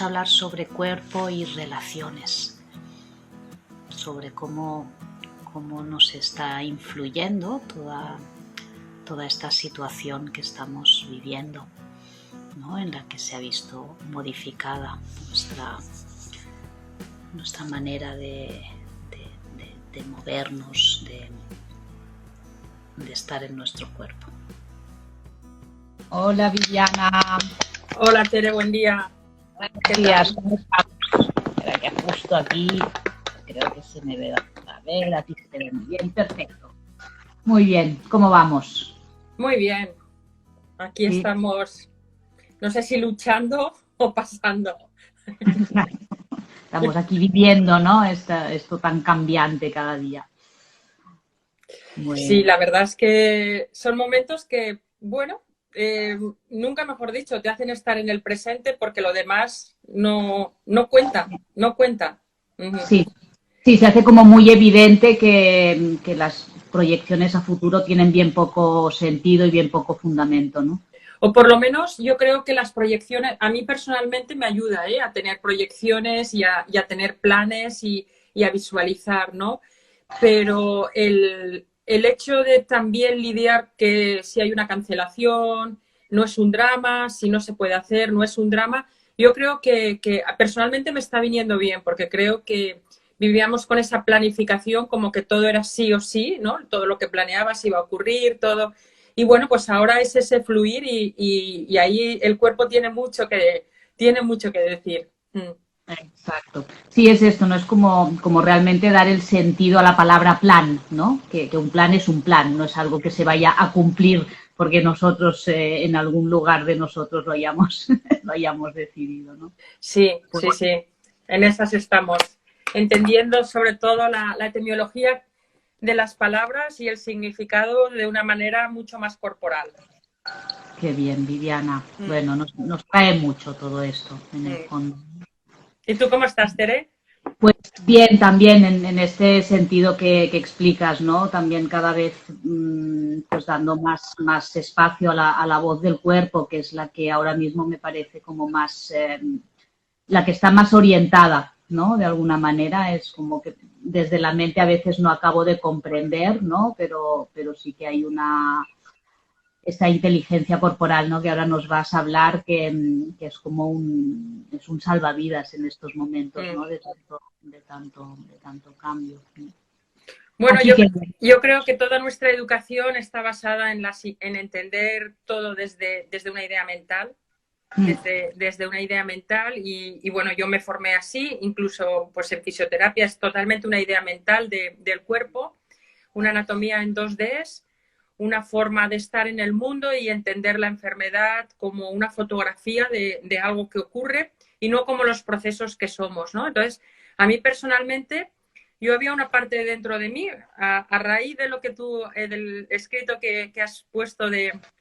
hablar sobre cuerpo y relaciones, sobre cómo nos está influyendo toda esta situación que estamos viviendo, ¿no? En la que se ha visto modificada nuestra manera de movernos, de estar en nuestro cuerpo. Hola, Viviana. Hola, Tere, buen día. Buenos días. Espera, que justo aquí creo que se me ve. A ver, a ti se te ve muy bien, perfecto. Muy bien, ¿cómo vamos? Muy bien. Aquí Sí. estamos, no sé si luchando o pasando. Estamos aquí viviendo, ¿no? Esto tan cambiante cada día. Sí, la verdad es que son momentos que, bueno, nunca mejor dicho, te hacen estar en el presente porque lo demás no cuenta. Sí, se hace como muy evidente que las proyecciones a futuro tienen bien poco sentido y bien poco fundamento, ¿no? O por lo menos yo creo que las proyecciones, a mí personalmente me ayuda a tener proyecciones y a tener planes y a visualizar, ¿no? Pero el hecho de también lidiar que si hay una cancelación, no es un drama, si no se puede hacer, no es un drama, yo creo que personalmente me está viniendo bien, porque creo que vivíamos con esa planificación como que todo era sí o sí, ¿no? Todo lo que planeabas iba a ocurrir, todo. Y bueno, pues ahora es ese fluir y ahí el cuerpo tiene mucho que decir. Exacto. Sí, es esto, no es como realmente dar el sentido a la palabra plan, ¿no? Que un plan es un plan, no es algo que se vaya a cumplir porque nosotros en algún lugar de nosotros lo hayamos decidido, ¿no? Sí, Pues, sí. En esas estamos. Entendiendo sobre todo la etimología de las palabras y el significado de una manera mucho más corporal. qué bien, Viviana. Bueno, nos trae mucho todo esto en el fondo. ¿Y tú cómo estás, Tere? Pues bien, también en este sentido que explicas, ¿no? También cada vez pues dando más espacio a la voz del cuerpo, que es la que ahora mismo me parece como más, la que está más orientada, ¿no? De alguna manera es como que desde la mente a veces no acabo de comprender, ¿no? Pero sí que hay esta inteligencia corporal, ¿no? Que ahora nos vas a hablar, que es como un salvavidas en estos momentos, ¿no? De tanto cambio. Bueno, Así que, yo creo que toda nuestra educación está basada en entender todo desde una idea mental. Desde una idea mental y bueno, yo me formé así, incluso pues en fisioterapia es totalmente una idea mental del cuerpo, una anatomía en 2D, una forma de estar en el mundo y entender la enfermedad como una fotografía de algo que ocurre y no como los procesos que somos, ¿no? Entonces, a mí personalmente, yo había una parte dentro de mí, a raíz de lo que tú, del escrito que has puesto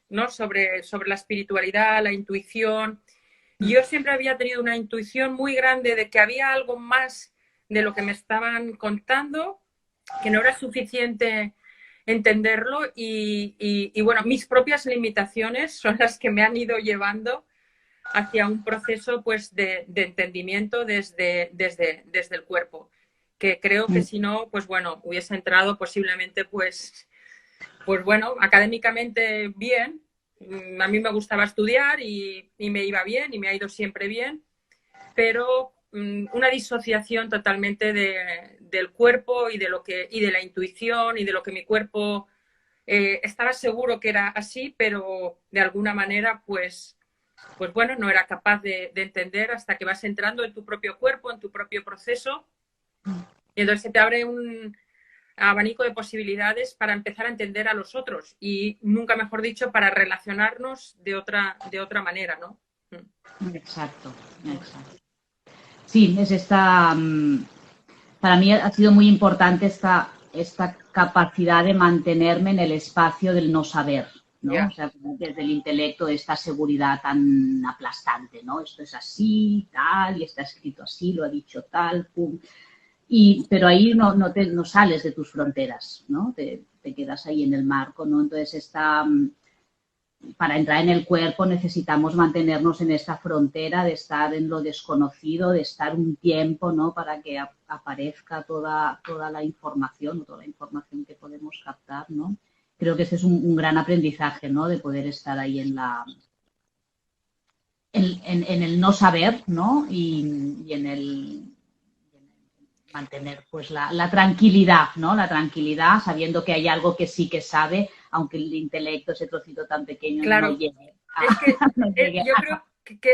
¿no? sobre la espiritualidad, la intuición. Yo siempre había tenido una intuición muy grande de que había algo más de lo que me estaban contando, que no era suficiente entenderlo y bueno, mis propias limitaciones son las que me han ido llevando hacia un proceso pues de entendimiento desde el cuerpo, que creo que si no, pues bueno, hubiese entrado posiblemente pues bueno, académicamente bien. A mí me gustaba estudiar y me iba bien y me ha ido siempre bien, pero una disociación totalmente del cuerpo y de la intuición y de lo que mi cuerpo estaba seguro que era así, pero de alguna manera pues bueno, no era capaz de entender hasta que vas entrando en tu propio cuerpo, en tu propio proceso, y entonces se te abre un abanico de posibilidades para empezar a entender a los otros y, nunca mejor dicho, para relacionarnos de otra manera, ¿no? exacto. Sí, es para mí ha sido muy importante esta capacidad de mantenerme en el espacio del no saber, ¿no? Yeah. O sea, desde el intelecto, esta seguridad tan aplastante, ¿no? Esto es así, tal, y está escrito así, lo ha dicho tal, pum. Pero ahí no sales de tus fronteras, ¿no? Te quedas ahí en el marco, ¿no? Entonces para entrar en el cuerpo necesitamos mantenernos en esta frontera de estar en lo desconocido, de estar un tiempo, ¿no? Para que aparezca toda la información, toda la información que podemos captar, ¿no? Creo que ese es un gran aprendizaje, ¿no? De poder estar ahí en el no saber, ¿no? Y en el mantener pues la tranquilidad, ¿no? La tranquilidad sabiendo que hay algo que sí que sabe, aunque el intelecto, ese trocito tan pequeño, Claro, no llegue es que no llegue yo creo que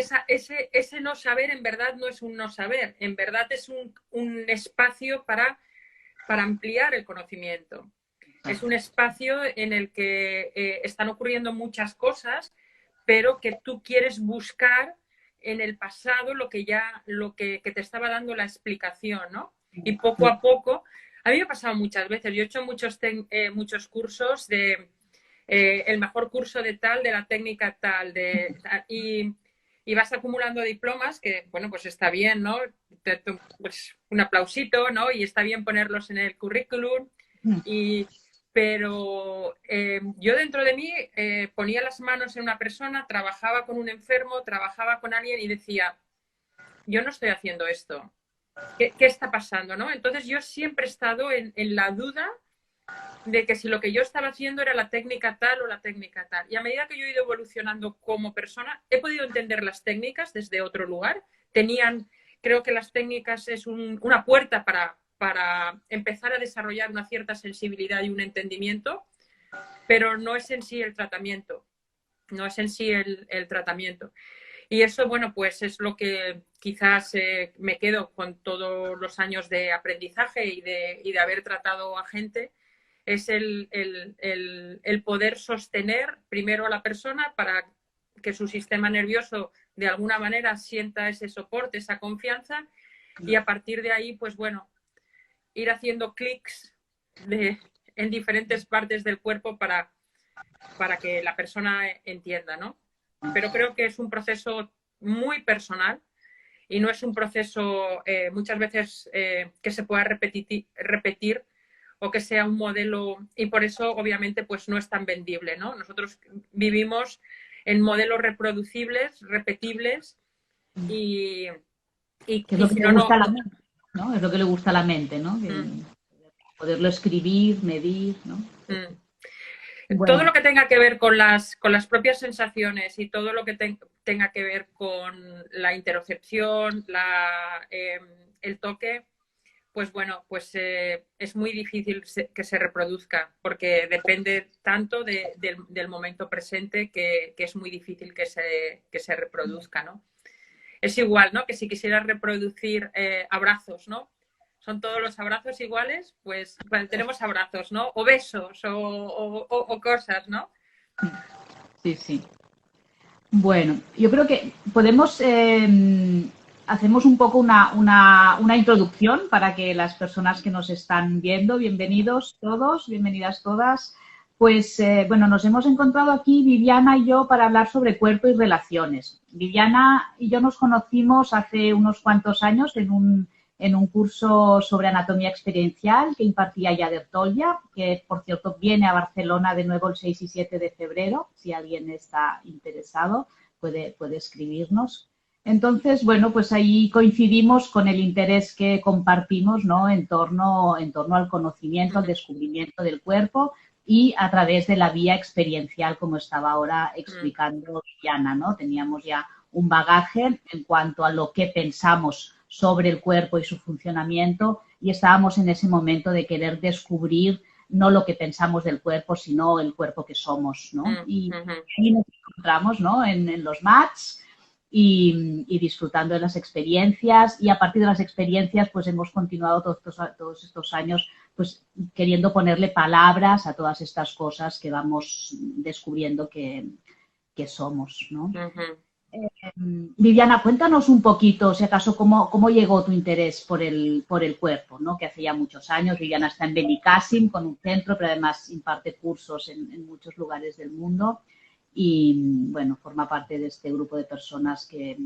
ese no saber en verdad no es un no saber, en verdad es un espacio para ampliar el conocimiento. Es un espacio en el que están ocurriendo muchas cosas, pero que tú quieres buscar en el pasado lo que te estaba dando la explicación, ¿no? Y poco a poco, a mí me ha pasado muchas veces, yo he hecho muchos cursos de el mejor curso de tal, de la técnica tal, y vas acumulando diplomas que, bueno, pues está bien, ¿no? Pues un aplausito, ¿no? Y está bien ponerlos en el currículum, pero yo dentro de mí ponía las manos en una persona, trabajaba con un enfermo, trabajaba con alguien y decía, yo no estoy haciendo esto. ¿Qué está pasando, no? Entonces yo siempre he estado en la duda de que si lo que yo estaba haciendo era la técnica tal o la técnica tal. Y a medida que yo he ido evolucionando como persona, he podido entender las técnicas desde otro lugar. Creo que las técnicas es una puerta para empezar a desarrollar una cierta sensibilidad y un entendimiento, pero no es en sí el tratamiento. No es en sí el tratamiento. Y eso, bueno, pues es lo que quizás me quedo con todos los años de aprendizaje y de haber tratado a gente, es el poder sostener primero a la persona para que su sistema nervioso de alguna manera sienta ese soporte, esa confianza, y a partir de ahí, pues bueno, ir haciendo clics en diferentes partes del cuerpo para que la persona entienda, ¿no? Pero creo que es un proceso muy personal y no es un proceso muchas veces que se pueda repetir o que sea un modelo, y por eso obviamente pues no es tan vendible, ¿no? Nosotros vivimos en modelos reproducibles, repetibles y que es lo que si le no, gusta a la mente, ¿no? Es lo que le gusta a la mente, ¿no? Poderlo escribir, medir, ¿no? Todo Bueno, lo que tenga que ver con las propias sensaciones y todo lo que tenga que ver con la interocepción, el toque, pues bueno, pues es muy difícil que se reproduzca porque depende tanto del momento presente que es muy difícil que se reproduzca, ¿no? Es igual, ¿no? Que si quisieras reproducir abrazos, ¿no? Son todos los abrazos iguales, pues bueno, tenemos abrazos, ¿no? O besos o cosas, ¿no? sí, sí. Bueno, yo creo que podemos, hacemos un poco una introducción para que las personas que nos están viendo, bienvenidos todos, bienvenidas todas, pues bueno, nos hemos encontrado aquí Viviana y yo para hablar sobre cuerpo y relaciones. Viviana y yo nos conocimos hace unos cuantos años en un curso sobre anatomía experiencial que impartía Yader Tolja, que por cierto viene a Barcelona de nuevo el 6 y 7 de febrero, si alguien está interesado puede escribirnos. Entonces, bueno, pues ahí coincidimos con el interés que compartimos, ¿no? en torno al conocimiento, al descubrimiento del cuerpo y a través de la vía experiencial, como estaba ahora explicando Diana, ¿no? Teníamos ya un bagaje en cuanto a lo que pensamos sobre el cuerpo y su funcionamiento y estábamos en ese momento de querer descubrir no lo que pensamos del cuerpo, sino el cuerpo que somos, ¿no? Y nos encontramos, ¿no? en los mats y disfrutando de las experiencias y a partir de las experiencias pues hemos continuado todos estos años pues queriendo ponerle palabras a todas estas cosas que vamos descubriendo que somos, ¿no? Viviana, cuéntanos un poquito, si acaso, cómo llegó tu interés por el cuerpo, ¿no? Que hace ya muchos años. Viviana está en Benicàssim con un centro, pero además imparte cursos en muchos lugares del mundo y, bueno, forma parte de este grupo de personas que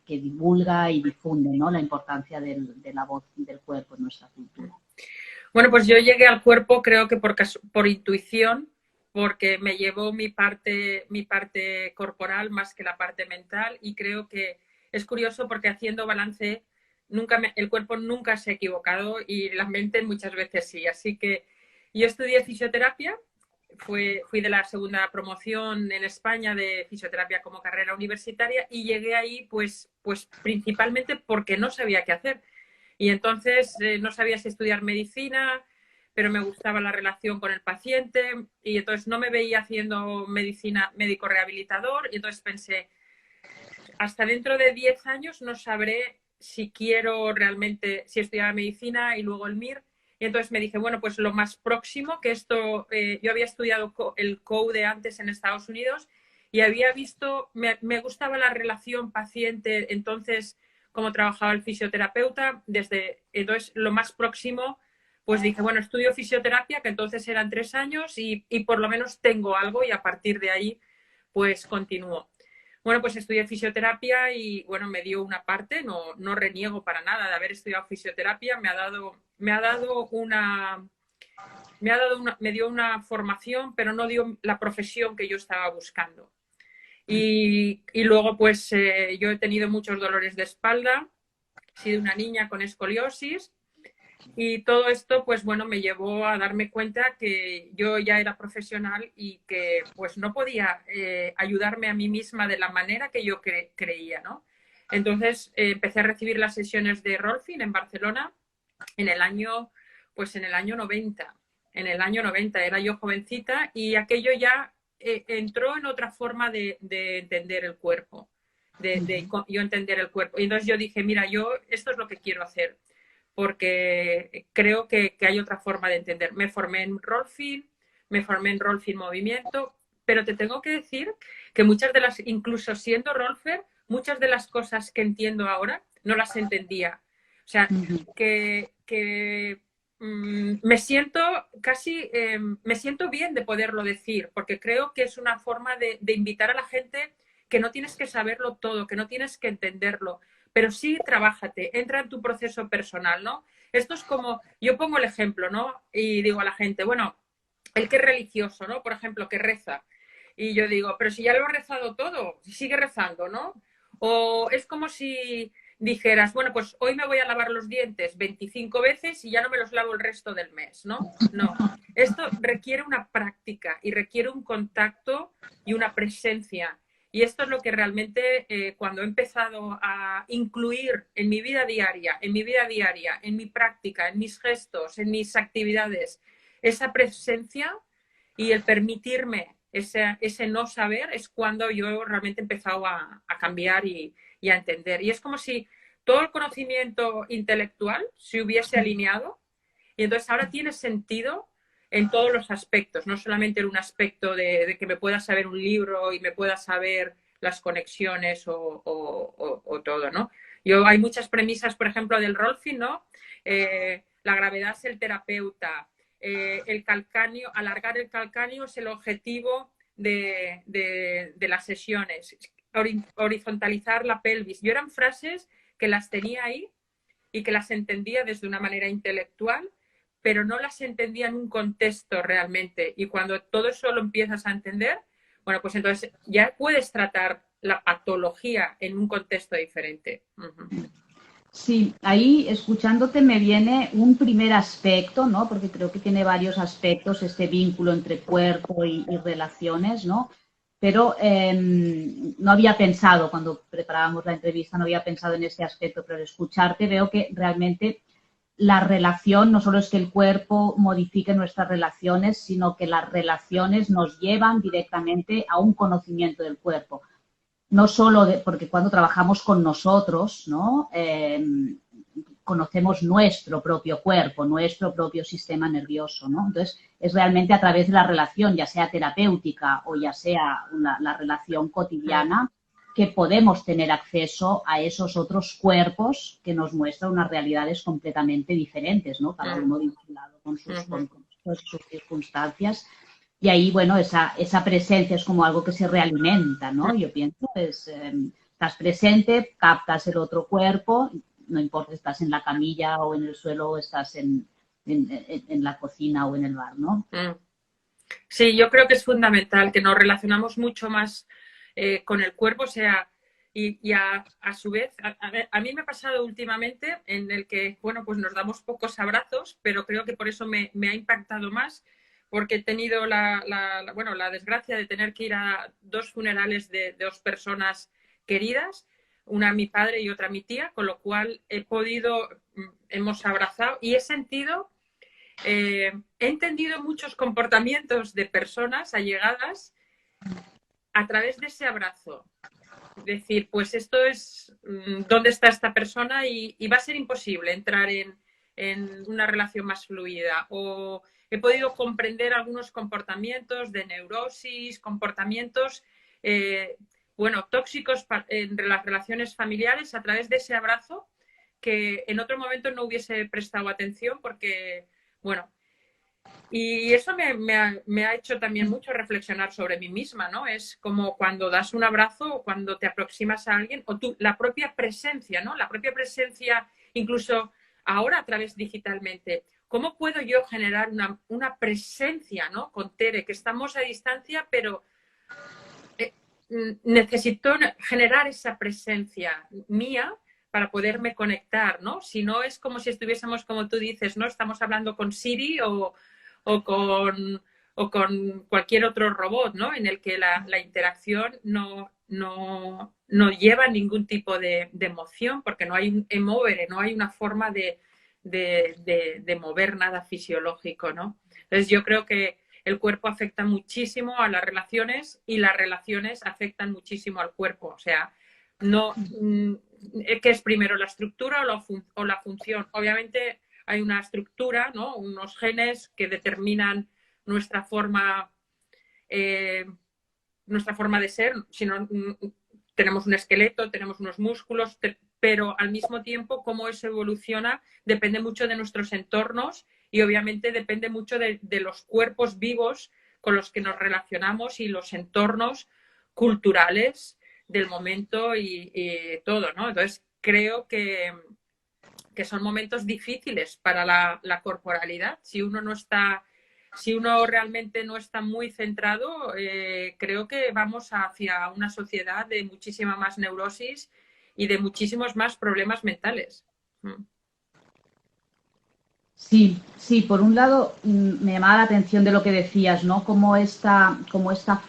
divulga y difunde, ¿no? La importancia de la voz del cuerpo en nuestra cultura. Bueno, pues yo llegué al cuerpo creo que por intuición, porque me llevó mi parte corporal más que la parte mental, y creo que es curioso porque haciendo balance el cuerpo nunca se ha equivocado y la mente muchas veces sí. Así que yo estudié fisioterapia, fui de la segunda promoción en España de fisioterapia como carrera universitaria, y llegué ahí pues principalmente porque no sabía qué hacer. Y entonces no sabía si estudiar medicina, pero me gustaba la relación con el paciente, y entonces no me veía haciendo medicina médico rehabilitador, y entonces pensé, hasta dentro de 10 años no sabré si quiero realmente, si estudiar medicina y luego el MIR. Y entonces me dije, bueno, pues lo más próximo que esto, yo había estudiado el COUDE antes en Estados Unidos y había visto, me gustaba la relación paciente, entonces como trabajaba el fisioterapeuta, entonces lo más próximo, pues dije, bueno, estudio fisioterapia, que entonces eran 3 años y por lo menos tengo algo, y a partir de ahí pues continúo. Bueno, pues estudié fisioterapia y bueno, me dio una parte, no reniego para nada de haber estudiado fisioterapia, me dio una formación, pero no dio la profesión que yo estaba buscando. Y luego pues yo he tenido muchos dolores de espalda, he sido una niña con escoliosis, y todo esto, pues bueno, me llevó a darme cuenta que yo ya era profesional y que pues no podía ayudarme a mí misma de la manera que yo creía, ¿no? Entonces empecé a recibir las sesiones de Rolfing en Barcelona en el año 90. En el año 90 era yo jovencita, y aquello ya entró en otra forma de entender el cuerpo, yo entender el cuerpo. Y entonces yo dije, mira, esto es lo que quiero hacer, porque creo que hay otra forma de entender. Me formé en Rolfing Movimiento, pero te tengo que decir que incluso siendo Rolfer, muchas de las cosas que entiendo ahora no las entendía. O sea, me siento me siento bien de poderlo decir, porque creo que es una forma de invitar a la gente que no tienes que saberlo todo, que no tienes que entenderlo, pero sí trabájate, entra en tu proceso personal, ¿no? Esto es como, yo pongo el ejemplo, ¿no? Y digo a la gente, bueno, el que es religioso, ¿no? Por ejemplo, que reza. Y yo digo, pero si ya lo ha rezado todo, sigue rezando, ¿no? O es como si dijeras, bueno, pues hoy me voy a lavar los dientes 25 veces y ya no me los lavo el resto del mes, ¿no? No. Esto requiere una práctica y requiere un contacto y una presencia. Y esto es lo que realmente cuando he empezado a incluir en mi vida diaria, en mi práctica, en mis gestos, en mis actividades, esa presencia y el permitirme ese no saber, es cuando yo realmente he empezado a cambiar y a entender. Y es como si todo el conocimiento intelectual se hubiese alineado, y entonces ahora tiene sentido en todos los aspectos, no solamente en un aspecto de que me pueda saber un libro y me pueda saber las conexiones o todo, ¿no? Hay muchas premisas, por ejemplo, del Rolfing, ¿no? La gravedad es el terapeuta, el calcáneo, alargar el calcáneo es el objetivo de las sesiones, horizontalizar la pelvis. Yo eran frases que las tenía ahí y que las entendía desde una manera intelectual, pero no las entendía en un contexto realmente. Y cuando todo eso lo empiezas a entender, bueno, pues entonces ya puedes tratar la patología en un contexto diferente. Sí, ahí escuchándote me viene un primer aspecto, ¿no? Porque creo que tiene varios aspectos este vínculo entre cuerpo y relaciones, ¿no? Pero no había pensado, cuando preparábamos la entrevista, no había pensado en ese aspecto, pero al escucharte veo que realmente la relación no solo es que el cuerpo modifique nuestras relaciones, sino que las relaciones nos llevan directamente a un conocimiento del cuerpo. No solo porque cuando trabajamos con nosotros, ¿no? Conocemos nuestro propio cuerpo, nuestro propio sistema nervioso, ¿no? Entonces, es realmente a través de la relación, ya sea terapéutica o ya sea la relación cotidiana, que podemos tener acceso a esos otros cuerpos que nos muestran unas realidades completamente diferentes, ¿no? Cada uno vinculado con sus circunstancias. Y ahí, bueno, esa presencia es como algo que se realimenta, ¿no? Yo pienso, estás presente, captas el otro cuerpo, no importa si estás en la camilla o en el suelo o estás en la cocina o en el bar, ¿no? Sí, yo creo que es fundamental, que nos relacionamos mucho más con el cuerpo, o sea, y a su vez, a mí me ha pasado últimamente en el que, bueno, pues nos damos pocos abrazos, pero creo que por eso me ha impactado más, porque he tenido bueno, la desgracia de tener que ir a 2 funerales de 2 personas queridas, una a mi padre y otra a mi tía, con lo cual hemos abrazado y he sentido... he entendido muchos comportamientos de personas allegadas a través de ese abrazo. Decir, pues esto es dónde está esta persona y va a ser imposible entrar en una relación más fluida. O he podido comprender algunos comportamientos de neurosis, comportamientos, bueno, tóxicos entre las relaciones familiares a través de ese abrazo que en otro momento no hubiese prestado atención porque... Bueno, y eso me ha hecho también mucho reflexionar sobre mí misma, ¿no? Es como cuando das un abrazo o cuando te aproximas a alguien, o la propia presencia, ¿no? La propia presencia, incluso ahora a través digitalmente. ¿Cómo puedo yo generar una presencia, ¿no? Con Tere, que estamos a distancia, pero necesito generar esa presencia mía para poderme conectar, ¿no? Si no es como si estuviésemos, como tú dices, ¿no? Estamos hablando con Siri o con cualquier otro robot, ¿no? En el que la interacción no lleva ningún tipo de emoción porque no hay un emover, no hay una forma de mover nada fisiológico, ¿no? Entonces yo creo que el cuerpo afecta muchísimo a las relaciones y las relaciones afectan muchísimo al cuerpo. O sea, no, ¿qué es primero, la estructura o la función? Obviamente hay una estructura, ¿no? Unos genes que determinan nuestra forma de ser. Si no, tenemos un esqueleto, tenemos unos músculos, pero al mismo tiempo cómo eso evoluciona depende mucho de nuestros entornos y obviamente depende mucho de los cuerpos vivos con los que nos relacionamos y los entornos culturales del momento y todo, ¿no? Entonces creo que son momentos difíciles para la corporalidad. Si uno realmente no está muy centrado, creo que vamos hacia una sociedad de muchísima más neurosis y de muchísimos más problemas mentales. Sí, sí, por un lado me llamaba la atención de lo que decías, ¿no? Como esta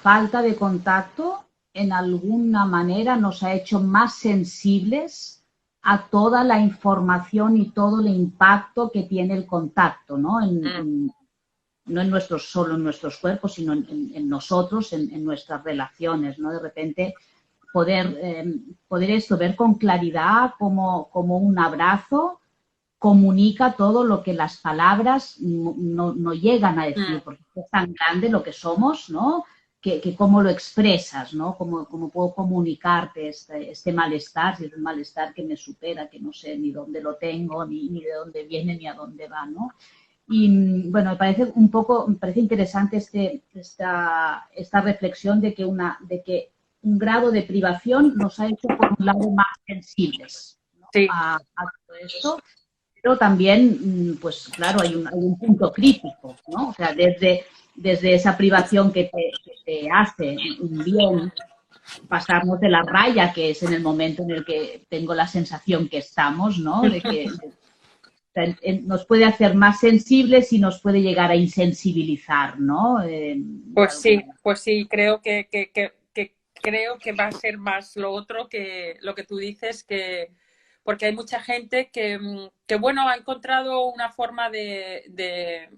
falta de contacto en alguna manera nos ha hecho más sensibles a toda la información y todo el impacto que tiene el contacto, ¿no? No solo en nuestros cuerpos, sino en nosotros, en nuestras relaciones, ¿no? De repente poder esto, ver con claridad como un abrazo comunica todo lo que las palabras no llegan a decir, porque es tan grande lo que somos, ¿no? Que cómo lo expresas, ¿no? Cómo puedo comunicarte este malestar, si es un malestar que me supera, que no sé ni dónde lo tengo, ni de dónde viene, ni a dónde va, ¿no? Y bueno, me parece interesante esta reflexión de que un grado de privación nos ha hecho por un lado más sensibles, ¿no? Sí. a todo esto. Pero también, pues claro, hay un punto crítico, ¿no? O sea, desde esa privación que te hace un bien, pasamos de la raya, que es en el momento en el que tengo la sensación que estamos, ¿no? De que nos puede hacer más sensibles y nos puede llegar a insensibilizar, ¿no? Pues sí, creo creo que va a ser más lo otro que lo que tú dices, porque hay mucha gente que bueno, ha encontrado una forma de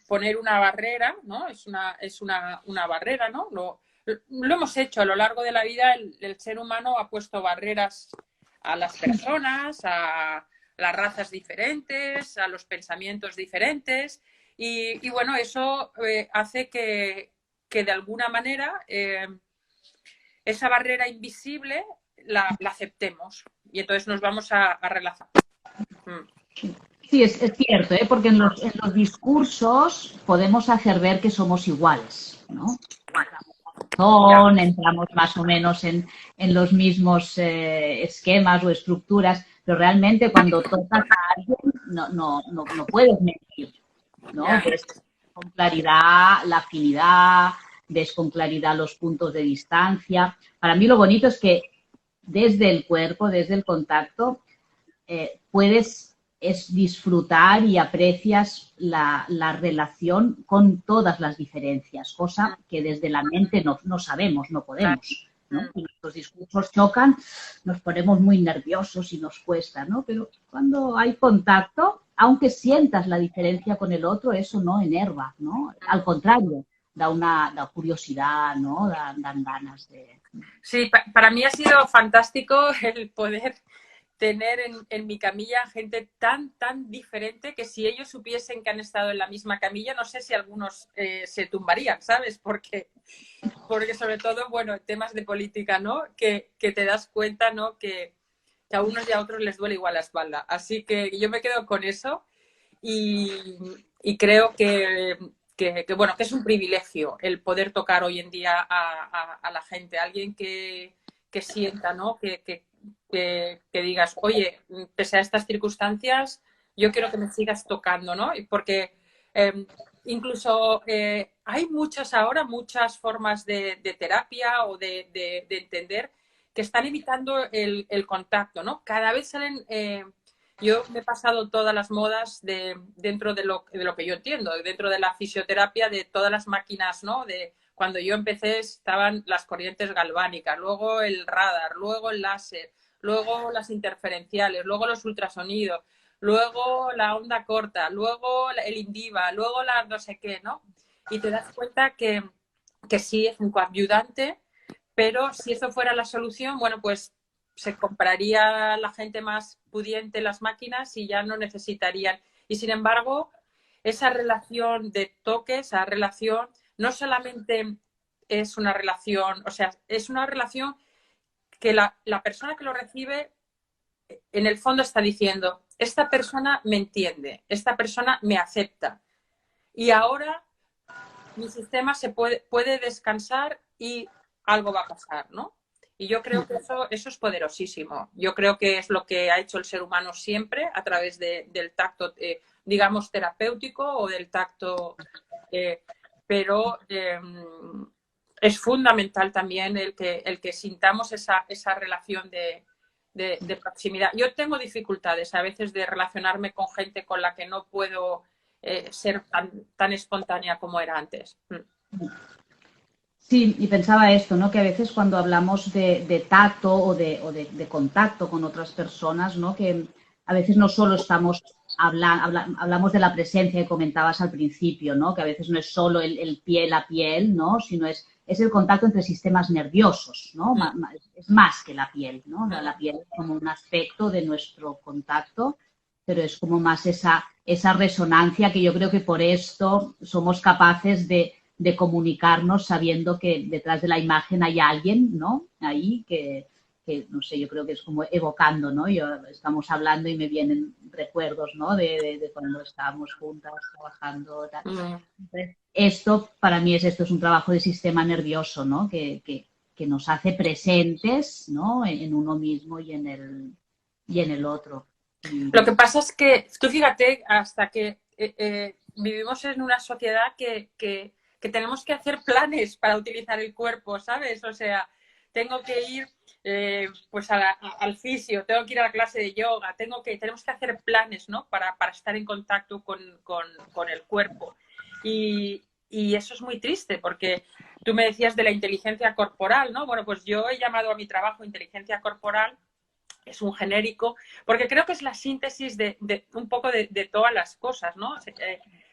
poner una barrera, ¿no? Es una barrera, ¿no? Lo hemos hecho a lo largo de la vida, el ser humano ha puesto barreras a las personas, a las razas diferentes, a los pensamientos diferentes y bueno, eso hace que de alguna manera esa barrera invisible la aceptemos y entonces nos vamos a relajar. Sí, es cierto, porque en los discursos podemos hacer ver que somos iguales, ¿no? Entramos más o menos en los mismos esquemas o estructuras, pero realmente cuando tocas a alguien no puedes mentir, ¿no? Pues con claridad la afinidad, ves con claridad los puntos de distancia. Para mí lo bonito es que desde el cuerpo, desde el contacto, puedes disfrutar y aprecias la relación con todas las diferencias, cosa que desde la mente no sabemos, no podemos, ¿no? Y nuestros discursos chocan, nos ponemos muy nerviosos y nos cuesta, ¿no? Pero cuando hay contacto, aunque sientas la diferencia con el otro, eso no enerva, ¿no? Al contrario, da curiosidad, ¿no? Dan ganas de... Sí, para mí ha sido fantástico el poder tener en mi camilla gente tan diferente que si ellos supiesen que han estado en la misma camilla, no sé si algunos se tumbarían, ¿sabes? Porque sobre todo, bueno, temas de política, ¿no? Que te das cuenta, ¿no? Que a unos y a otros les duele igual la espalda. Así que yo me quedo con eso y creo que bueno, que es un privilegio el poder tocar hoy en día a la gente, alguien que sienta, ¿no? Que digas, oye, pese a estas circunstancias, yo quiero que me sigas tocando, ¿no? Porque incluso hay muchas formas de terapia o de entender que están evitando el contacto, ¿no? Cada vez salen... yo me he pasado todas las modas dentro de lo que yo entiendo, dentro de la fisioterapia, de todas las máquinas, ¿no? De cuando yo empecé estaban las corrientes galvánicas, luego el radar, luego el láser, luego las interferenciales, luego los ultrasonidos, luego la onda corta, luego el Indiva, luego la no sé qué, ¿no? Y te das cuenta que sí es un coadyuvante, pero si eso fuera la solución, bueno, pues se compraría la gente más pudiente las máquinas y ya no necesitarían. Y sin embargo, esa relación de toque, esa relación, no solamente es una relación, o sea, es una relación que la persona que lo recibe en el fondo está diciendo, esta persona me entiende, esta persona me acepta. Y ahora mi sistema se puede descansar y algo va a pasar, ¿no? Y yo creo que eso es poderosísimo. Yo creo que es lo que ha hecho el ser humano siempre a través del tacto, digamos, terapéutico o del tacto, pero es fundamental también el que sintamos esa relación de proximidad. Yo tengo dificultades a veces de relacionarme con gente con la que no puedo ser tan espontánea como era antes. Sí, y pensaba esto, ¿no? Que a veces cuando hablamos de tacto o de contacto con otras personas, ¿no? Que a veces no solo estamos hablamos de la presencia que comentabas al principio, ¿no? Que a veces no es solo el piel a piel, ¿no? Sino es el contacto entre sistemas nerviosos, ¿no? Es más que la piel, ¿no? La piel es como un aspecto de nuestro contacto, pero es como más esa resonancia que yo creo que por esto somos capaces de comunicarnos sabiendo que detrás de la imagen hay alguien, ¿no? Ahí que no sé, yo creo que es como evocando, ¿no? Estamos hablando y me vienen recuerdos, ¿no? De cuando estábamos juntas trabajando. Tal. Entonces, esto, para mí, esto es un trabajo de sistema nervioso, ¿no? Que nos hace presentes, ¿no? En uno mismo y en el otro. Lo que pasa es que, tú fíjate, hasta que vivimos en una sociedad que tenemos que hacer planes para utilizar el cuerpo, ¿sabes? O sea, tengo que ir pues al fisio, tengo que ir a la clase de yoga, tenemos que hacer planes, ¿no? Para estar en contacto con el cuerpo. Y eso es muy triste porque tú me decías de la inteligencia corporal, ¿no? Bueno, pues yo he llamado a mi trabajo inteligencia corporal, es un genérico, porque creo que es la síntesis de un poco de todas las cosas, ¿no?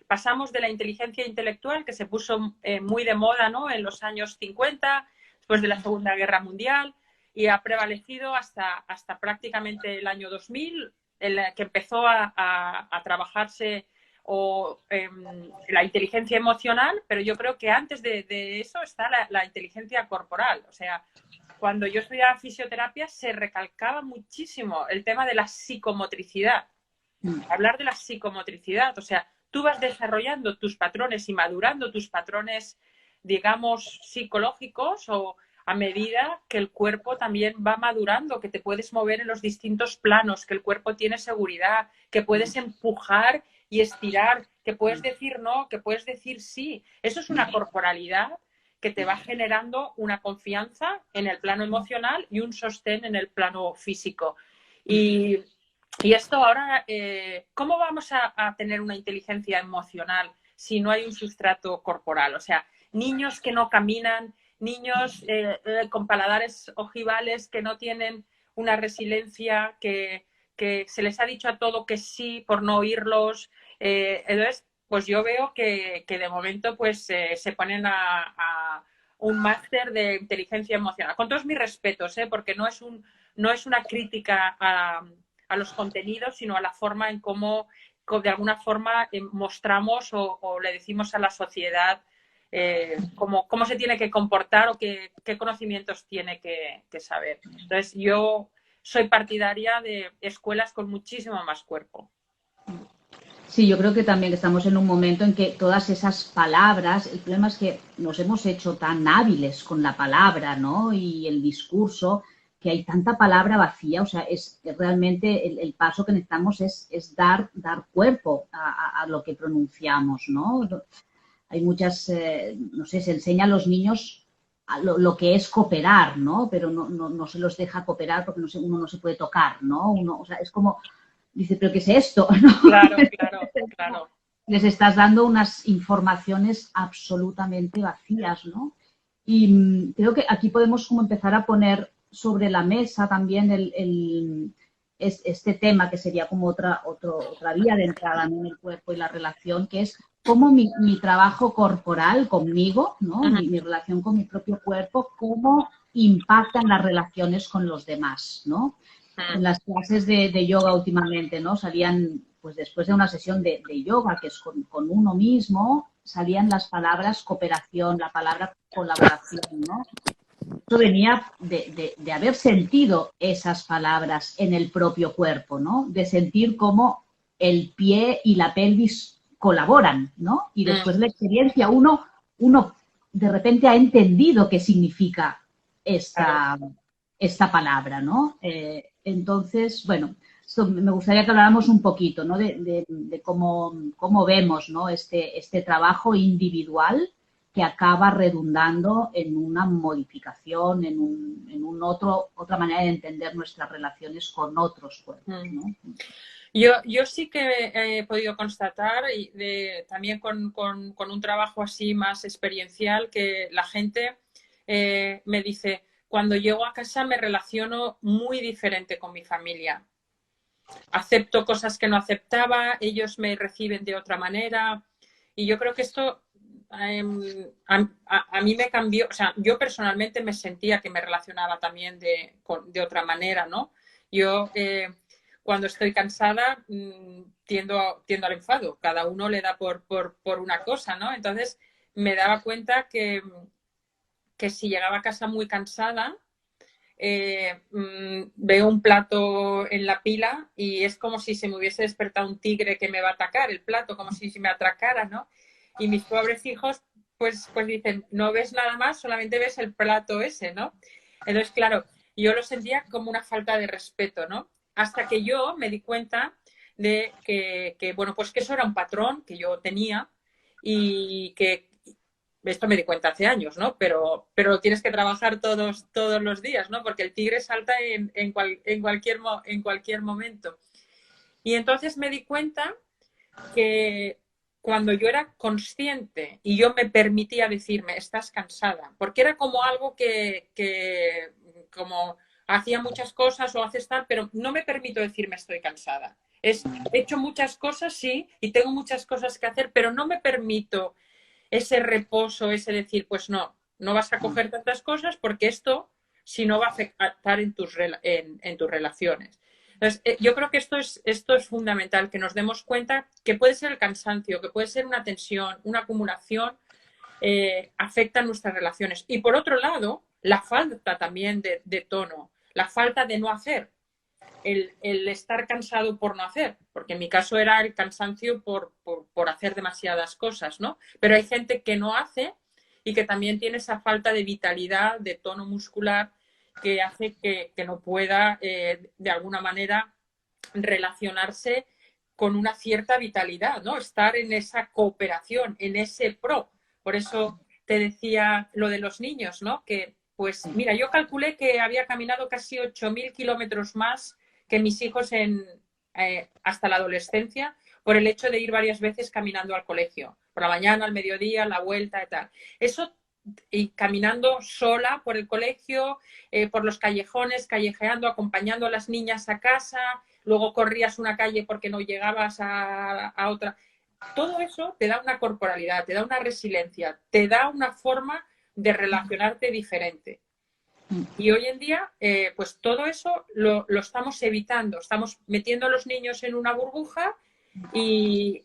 Pasamos de la inteligencia intelectual, que se puso muy de moda, ¿no? En los años 50, después de la Segunda Guerra Mundial, y ha prevalecido hasta prácticamente el año 2000, en la que empezó a trabajarse la inteligencia emocional, pero yo creo que antes de eso está la inteligencia corporal. O sea, cuando yo estudiaba fisioterapia se recalcaba muchísimo el tema de la psicomotricidad. Hablar de la psicomotricidad, o sea, tú vas desarrollando tus patrones y madurando tus patrones, digamos, psicológicos o a medida que el cuerpo también va madurando, que te puedes mover en los distintos planos, que el cuerpo tiene seguridad, que puedes empujar y estirar, que puedes decir no, que puedes decir sí. Eso es una corporalidad que te va generando una confianza en el plano emocional y un sostén en el plano físico. Y esto ahora, ¿cómo vamos a tener una inteligencia emocional si no hay un sustrato corporal? O sea, niños que no caminan, niños con paladares ojivales que no tienen una resiliencia, que se les ha dicho a todo que sí por no oírlos. Entonces, pues yo veo que de momento pues se ponen a un máster de inteligencia emocional. Con todos mis respetos, porque no es una crítica a los contenidos, sino a la forma en cómo de alguna forma mostramos o le decimos a la sociedad cómo se tiene que comportar o qué conocimientos tiene que saber. Entonces, yo soy partidaria de escuelas con muchísimo más cuerpo. Sí, yo creo que también estamos en un momento en que todas esas palabras, el problema es que nos hemos hecho tan hábiles con la palabra, ¿no? Y el discurso, que hay tanta palabra vacía, o sea, es realmente el paso que necesitamos es dar cuerpo a lo que pronunciamos, ¿no? Hay muchas, no sé, se enseña a los niños lo que es cooperar, ¿no? Pero no se los deja cooperar porque uno no se puede tocar, ¿no? O sea, es como, dice, ¿pero qué es esto? ¿No? Claro, claro. Les estás dando unas informaciones absolutamente vacías, ¿no? Y creo que aquí podemos como empezar a poner sobre la mesa también este tema que sería como otra vía de entrada, ¿no? En el cuerpo y la relación, que es cómo mi trabajo corporal conmigo, ¿no? Mi relación con mi propio cuerpo, cómo impactan las relaciones con los demás, ¿no? En las clases de yoga últimamente, ¿no? Salían, pues después de una sesión de yoga, que es con uno mismo, salían las palabras cooperación, la palabra colaboración, ¿no? Eso venía de haber sentido esas palabras en el propio cuerpo, ¿no? De sentir cómo el pie y la pelvis colaboran, ¿no? Y después de la experiencia uno de repente ha entendido qué significa esta palabra, ¿no? Entonces, bueno, me gustaría que habláramos un poquito, ¿no? De cómo vemos, ¿no? Este trabajo individual que acaba redundando en una modificación, en otra manera de entender nuestras relaciones con otros cuerpos, ¿no? Yo sí que he podido constatar, también con un trabajo así más experiencial, que la gente me dice, cuando llego a casa me relaciono muy diferente con mi familia. Acepto cosas que no aceptaba, ellos me reciben de otra manera. Y yo creo que esto a mí me cambió. O sea, yo personalmente me sentía que me relacionaba también de otra manera, ¿no? Yo cuando estoy cansada tiendo al enfado. Cada uno le da por una cosa, ¿no? Entonces me daba cuenta que si llegaba a casa muy cansada, veo un plato en la pila y es como si se me hubiese despertado un tigre que me va a atacar el plato, como si me atracara, ¿no? Y mis pobres hijos pues dicen, no ves nada más, solamente ves el plato ese, ¿no? Entonces, claro, yo lo sentía como una falta de respeto, ¿no? Hasta que yo me di cuenta de que bueno, pues que eso era un patrón que yo tenía y que esto me di cuenta hace años, ¿no? Pero lo tienes que trabajar todos los días, ¿no? Porque el tigre salta en cualquier momento. Y entonces me di cuenta que cuando yo era consciente y yo me permitía decirme, estás cansada, porque era como algo que como hacía muchas cosas o haces tal, pero no me permito decirme estoy cansada. He hecho muchas cosas, sí, y tengo muchas cosas que hacer, pero no me permito ese reposo, ese decir, pues no vas a coger tantas cosas porque esto, si no, va a afectar en tus relaciones. Entonces, yo creo que esto es fundamental, que nos demos cuenta que puede ser el cansancio, que puede ser una tensión, una acumulación, afecta a nuestras relaciones. Y por otro lado, la falta también de tono, la falta de no hacer. El estar cansado por no hacer, porque en mi caso era el cansancio por hacer demasiadas cosas, ¿no? Pero hay gente que no hace y que también tiene esa falta de vitalidad, de tono muscular, que hace que no pueda, de alguna manera, relacionarse con una cierta vitalidad, ¿no? Estar en esa cooperación, en ese pro. Por eso te decía lo de los niños, ¿no? Que, pues, mira, yo calculé que había caminado casi 8.000 kilómetros más que mis hijos hasta la adolescencia, por el hecho de ir varias veces caminando al colegio. Por la mañana, al mediodía, la vuelta y tal. Eso, y caminando sola por el colegio, por los callejones, callejeando, acompañando a las niñas a casa, luego corrías una calle porque no llegabas a otra. Todo eso te da una corporalidad, te da una resiliencia, te da una forma de relacionarte diferente. Y hoy en día, pues todo eso lo estamos evitando. Estamos metiendo a los niños en una burbuja y,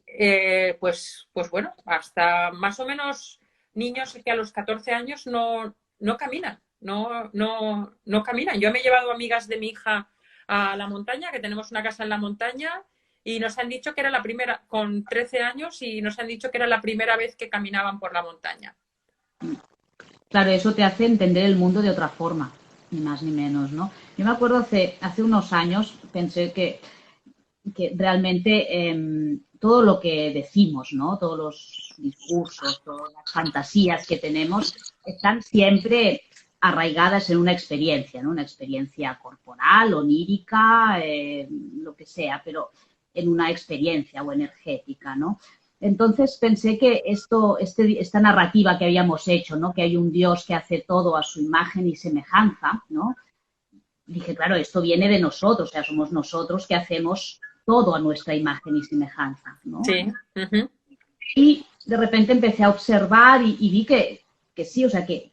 pues bueno, hasta más o menos niños que a los 14 años no caminan, no caminan. Yo me he llevado amigas de mi hija a la montaña, que tenemos una casa en la montaña, y nos han dicho que era la primera, con 13 años, y nos han dicho que era la primera vez que caminaban por la montaña. Claro, eso te hace entender el mundo de otra forma, ni más ni menos, ¿no? Yo me acuerdo hace unos años, pensé que realmente todo lo que decimos, ¿no? Todos los discursos, todas las fantasías que tenemos están siempre arraigadas en una experiencia, ¿no? Una experiencia corporal, onírica, lo que sea, pero en una experiencia o energética, ¿no? Entonces pensé que esta narrativa que habíamos hecho, ¿no? Que hay un Dios que hace todo a su imagen y semejanza, ¿no? Dije, claro, esto viene de nosotros, o sea, somos nosotros que hacemos todo a nuestra imagen y semejanza, ¿no? Sí. Uh-huh. Y de repente empecé a observar y vi que sí, o sea, que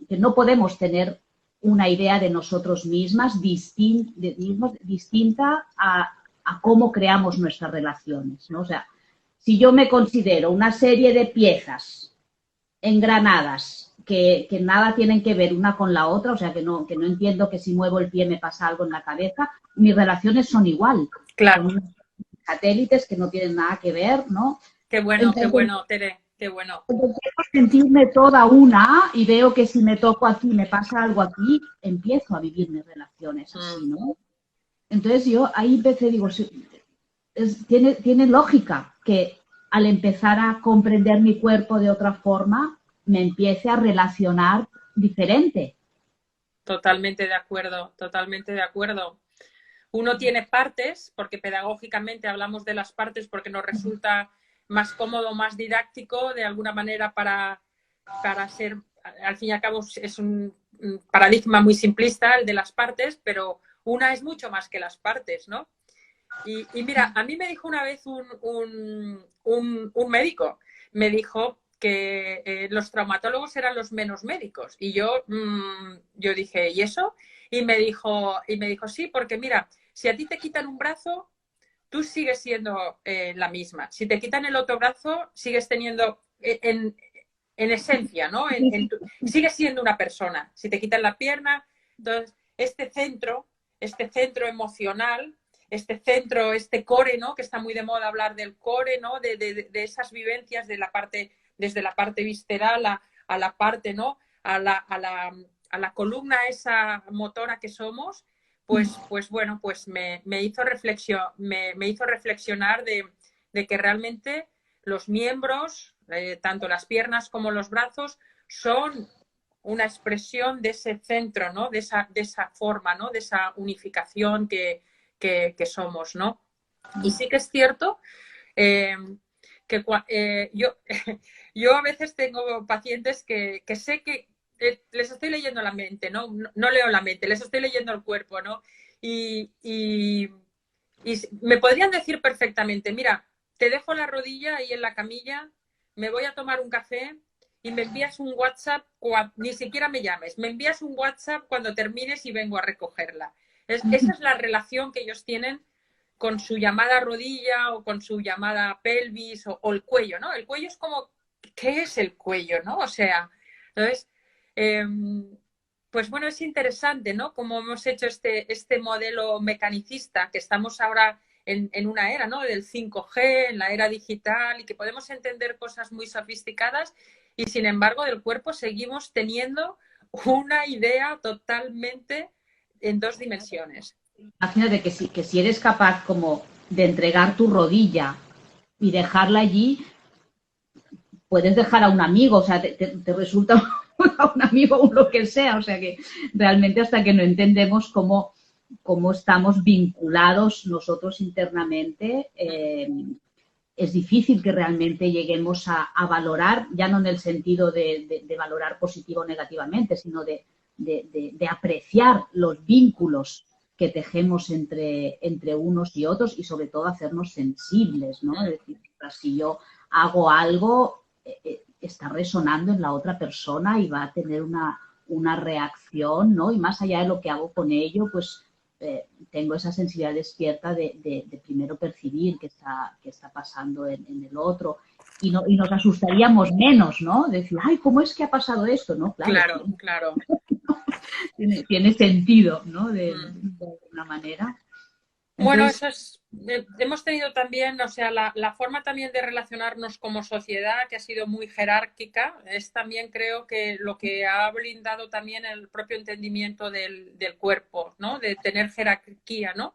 no podemos tener una idea de nosotros mismas distinta a cómo creamos nuestras relaciones, ¿no? O sea, si yo me considero una serie de piezas engranadas que nada tienen que ver una con la otra, o sea, que no entiendo que si muevo el pie me pasa algo en la cabeza, mis relaciones son igual. Claro. Son satélites que no tienen nada que ver, ¿no? Qué bueno, entonces, qué bueno, Tere, qué bueno. Empiezo a sentirme toda una y veo que si me toco aquí, me pasa algo aquí, empiezo a vivir mis relaciones así, ¿no? Entonces yo ahí empecé, digo, tiene lógica que al empezar a comprender mi cuerpo de otra forma, me empiece a relacionar diferente. Totalmente de acuerdo, totalmente de acuerdo. Uno tiene partes, porque pedagógicamente hablamos de las partes porque nos resulta más cómodo, más didáctico, de alguna manera para ser, al fin y al cabo es un paradigma muy simplista el de las partes, pero una es mucho más que las partes, ¿no? Y mira, a mí me dijo una vez un médico, me dijo que los traumatólogos eran los menos médicos. Y yo dije, ¿y eso? Y me dijo, sí, porque mira, si a ti te quitan un brazo, tú sigues siendo la misma. Si te quitan el otro brazo, sigues teniendo en esencia, ¿no? Sigues siendo una persona. Si te quitan la pierna, entonces este centro emocional, este core, ¿no? Que está muy de moda hablar del core, ¿no? De esas vivencias de la parte, desde la parte visceral a la parte, ¿no? A la columna esa motora que somos, pues bueno, pues me hizo reflexionar de que realmente los miembros, tanto las piernas como los brazos, son una expresión de ese centro, ¿no? De esa forma, ¿no? De esa unificación que somos, ¿no? Y sí que es cierto que yo a veces tengo pacientes que sé que les estoy leyendo la mente, ¿no? No leo la mente, les estoy leyendo el cuerpo, ¿no? Y me podrían decir perfectamente, mira, te dejo la rodilla ahí en la camilla, me voy a tomar un café y me envías un WhatsApp, ni siquiera me llames, me envías un WhatsApp cuando termines y vengo a recogerla. Esa es la relación que ellos tienen con su llamada rodilla o con su llamada pelvis o el cuello, ¿no? El cuello es como, ¿qué es el cuello, no? O sea, entonces, pues bueno, es interesante, ¿no? Como hemos hecho este modelo mecanicista, que estamos ahora en una era, ¿no? Del 5G, en la era digital, y que podemos entender cosas muy sofisticadas y, sin embargo, del cuerpo seguimos teniendo una idea totalmente en dos dimensiones. Imagínate que si eres capaz como de entregar tu rodilla y dejarla allí, puedes dejar a un amigo, o sea, te resulta a un amigo o lo que sea, o sea que realmente hasta que no entendemos cómo estamos vinculados nosotros internamente, es difícil que realmente lleguemos a valorar, ya no en el sentido de valorar positivo o negativamente, sino de apreciar los vínculos que tejemos entre unos y otros y sobre todo hacernos sensibles, ¿no? Es decir, si yo hago algo, está resonando en la otra persona y va a tener una reacción, ¿no? Y más allá de lo que hago con ello, pues tengo esa sensibilidad despierta de primero percibir qué está pasando en el otro y nos asustaríamos menos, ¿no? Decir, ay, ¿cómo es que ha pasado esto? ¿No? Claro, claro. Tiene sentido, ¿no? De alguna manera. Bueno, Entonces, eso es, hemos tenido también, o sea, la forma también de relacionarnos como sociedad, que ha sido muy jerárquica, es también creo que lo que ha blindado también el propio entendimiento del cuerpo, ¿no? De tener jerarquía, ¿no?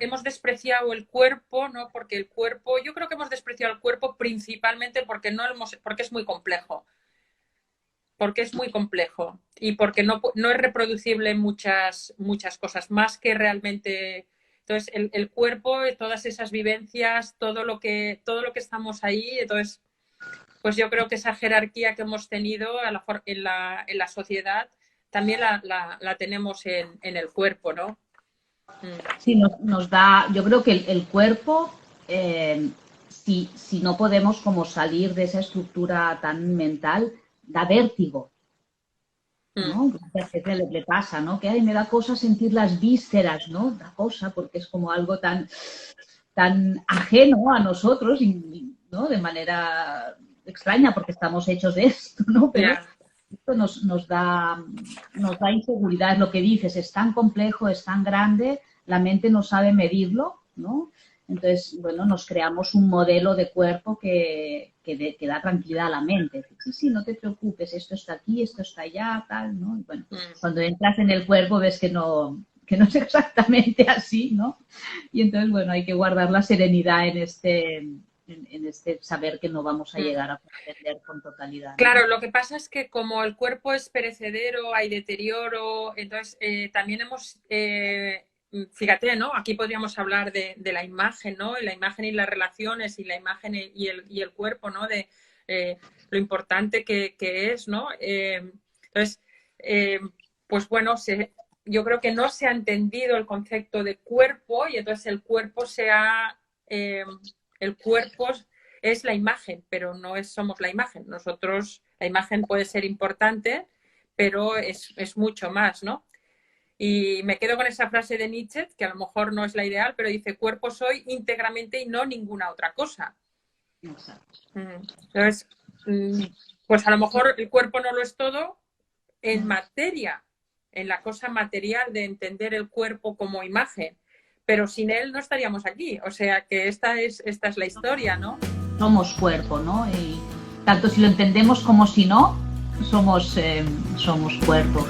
Hemos despreciado el cuerpo, ¿no? Porque el cuerpo, yo creo que hemos despreciado el cuerpo principalmente porque porque es muy complejo. Porque es muy complejo y porque no es reproducible en muchas cosas, más que realmente. Entonces, el cuerpo, todas esas vivencias, todo lo que estamos ahí, entonces, pues yo creo que esa jerarquía que hemos tenido en la sociedad también la tenemos en el cuerpo, ¿no? sí, nos da, yo creo que el cuerpo, si no podemos como salir de esa estructura tan mental, da vértigo, ¿no? Muchas veces le pasa, ¿no? Que me da cosa sentir las vísceras, ¿no? Da cosa porque es como algo tan ajeno a nosotros, ¿no? De manera extraña porque estamos hechos de esto, ¿no? Pero esto nos da inseguridad, es lo que dices, es tan complejo, es tan grande, la mente no sabe medirlo, ¿no? Entonces, bueno, nos creamos un modelo de cuerpo que da tranquilidad a la mente. Sí, no te preocupes, esto está aquí, esto está allá, tal, ¿no? Y bueno, cuando entras en el cuerpo ves que no es exactamente así, ¿no? Y entonces, bueno, hay que guardar la serenidad en este saber que no vamos a llegar a comprender con totalidad, ¿no? Claro, lo que pasa es que como el cuerpo es perecedero, hay deterioro, entonces también hemos... fíjate, ¿no? Aquí podríamos hablar de la imagen, ¿no? La imagen y las relaciones y la imagen y el cuerpo, ¿no? De lo importante que es, ¿no? Entonces, pues bueno, yo creo que no se ha entendido el concepto de cuerpo y entonces el cuerpo es la imagen, pero no somos la imagen. Nosotros, la imagen puede ser importante, pero es mucho más, ¿no? Y me quedo con esa frase de Nietzsche, que a lo mejor no es la ideal, pero dice, cuerpo soy íntegramente y no ninguna otra cosa. Exacto. Entonces, pues a lo mejor el cuerpo no lo es todo en materia, en la cosa material de entender el cuerpo como imagen, pero sin él no estaríamos aquí. O sea que esta es la historia, ¿no? Somos cuerpo, ¿no? Y tanto si lo entendemos como si no, somos cuerpo.